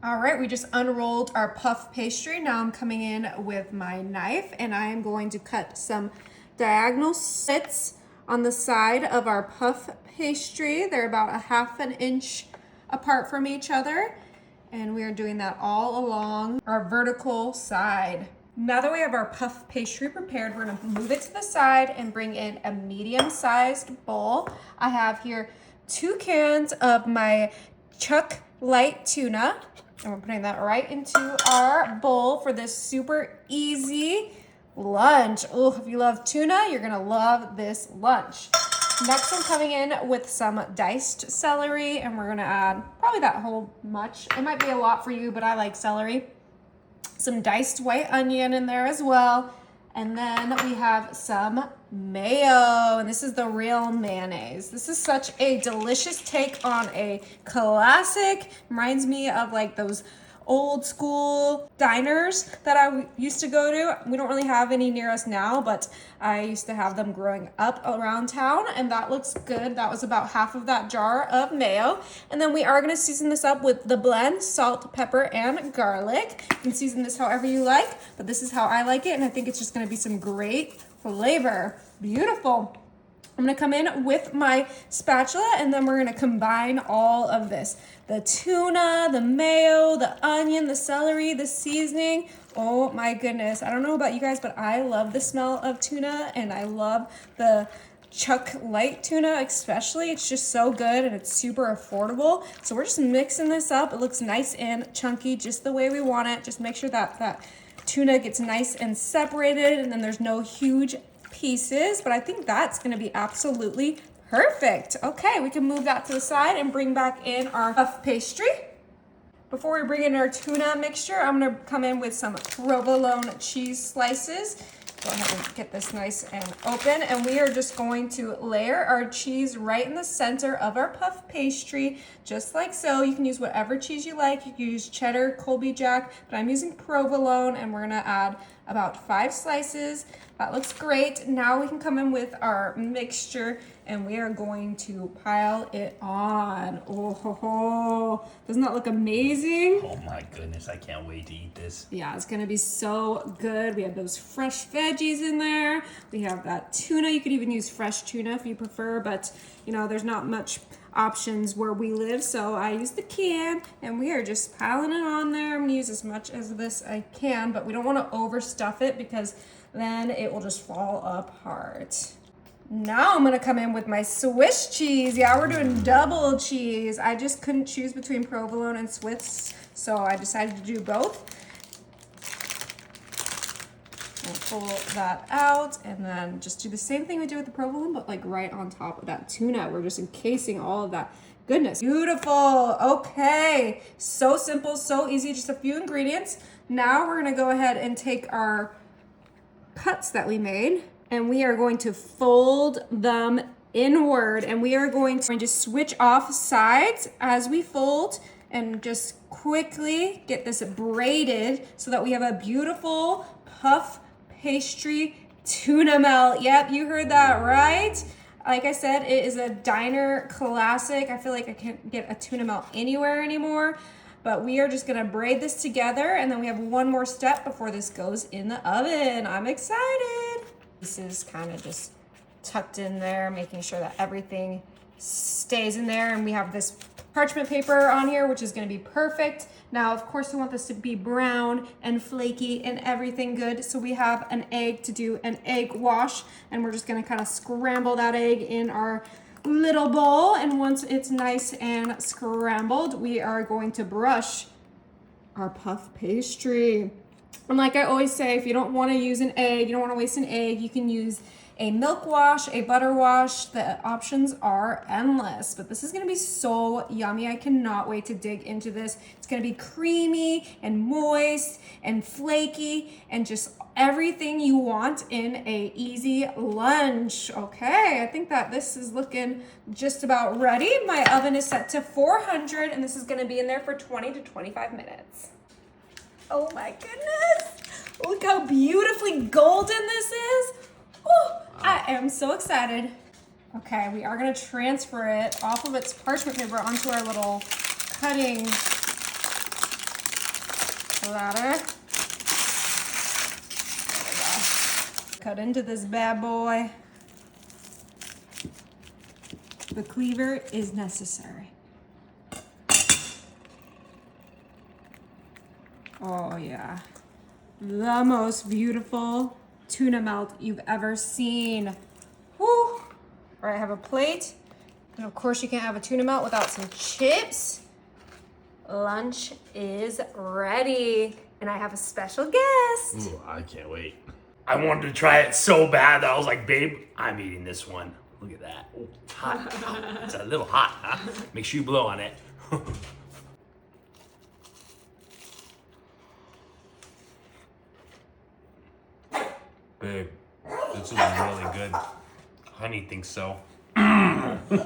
All right, we just unrolled our puff pastry. Now I'm coming in with my knife and I am going to cut some diagonal slits on the side of our puff pastry. They're about 1/2 inch apart from each other. And we are doing that all along our vertical side. Now that we have our puff pastry prepared, we're gonna move it to the side and bring in a medium-sized bowl. I have here 2 cans of my Chuck light tuna. And we're putting that right into our bowl for this super easy lunch. Oh, if you love tuna, you're gonna love this lunch. Next, I'm coming in with some diced celery, and we're gonna add probably that whole much. It might be a lot for you, but I like celery. Some diced white onion in there as well. And then we have some mayo, and this is the real mayonnaise. This is such a delicious take on a classic. Reminds me of like those old school diners that I used to go to. We don't really have any near us now, but I used to have them growing up around town, and that looks good. That was about half of that jar of mayo. And then we are gonna season this up with the blend, salt, pepper, and garlic. You can season this however you like, but this is how I like it, and I think it's just gonna be some great flavor. Beautiful. I'm gonna come in with my spatula and then we're gonna combine all of this. The tuna, the mayo, the onion, the celery, the seasoning. Oh my goodness. I don't know about you guys, but I love the smell of tuna and I love the Chuck light tuna especially. It's just so good and it's super affordable. So we're just mixing this up. It looks nice and chunky just the way we want it. Just make sure that tuna gets nice and separated and then there's no huge pieces, but I think that's gonna be absolutely perfect. Okay, we can move that to the side and bring back in our puff pastry. Before we bring in our tuna mixture, I'm gonna come in with some provolone cheese slices. Go ahead and get this nice and open, and we are just going to layer our cheese right in the center of our puff pastry, just like so. You can use whatever cheese you like. You can use cheddar, Colby Jack, but I'm using provolone, and we're gonna add about 5 slices. That looks great. Now we can come in with our mixture and we are going to pile it on. Oh, ho, ho. Doesn't that look amazing? Oh my goodness, I can't wait to eat this. Yeah, it's gonna be so good. We have those fresh veggies in there. We have that tuna. You could even use fresh tuna if you prefer, but you know, there's not much options where we live, so I use the can and we are just piling it on there. I'm gonna use as much as this I can, but we don't want to overstuff it because then it will just fall apart. Now I'm gonna come in with my Swiss cheese. Yeah, we're doing double cheese. I just couldn't choose between provolone and Swiss, so I decided to do both. We'll pull that out and then just do the same thing we did with the provolone, but like right on top of that tuna. We're just encasing all of that goodness. Beautiful. Okay, so simple, so easy, just a few ingredients. Now we're gonna go ahead and take our cuts that we made and we are going to fold them inward, and we are going to switch off sides as we fold and just quickly get this braided so that we have a beautiful puff pastry tuna melt. Yep, you heard that right. Like I said, it is a diner classic. I feel like I can't get a tuna melt anywhere anymore, but we are just gonna braid this together and then we have one more step before this goes in the oven. I'm excited. This is kind of just tucked in there, making sure that everything stays in there, and we have this parchment paper on here, which is gonna be perfect. Now, of course, we want this to be brown and flaky and everything good. So we have an egg to do an egg wash, and we're just gonna kind of scramble that egg in our little bowl. And once it's nice and scrambled, we are going to brush our puff pastry. And like I always say, if you don't wanna use an egg, you don't wanna waste an egg, you can use a milk wash, a butter wash. The options are endless, but this is gonna be so yummy. I cannot wait to dig into this. It's gonna be creamy and moist and flaky and just everything you want in a easy lunch. Okay, I think that this is looking just about ready. My oven is set to 400 and this is gonna be in there for 20 to 25 minutes. Oh my goodness. Look how beautifully golden this is. Oh, I am so excited. Okay, we are gonna transfer it off of its parchment paper onto our little cutting splatter. There we go. Cut into this bad boy. The cleaver is necessary. Oh yeah. The most beautiful tuna melt you've ever seen. Woo! All right, I have a plate. And of course you can't have a tuna melt without some chips. Lunch is ready. And I have a special guest. Ooh, I can't wait. I wanted to try it so bad that I was like, babe, I'm eating this one. Look at that. Oh, it's hot. Oh, it's a little hot, huh? Make sure you blow on it. Babe, this is really good. Honey thinks so.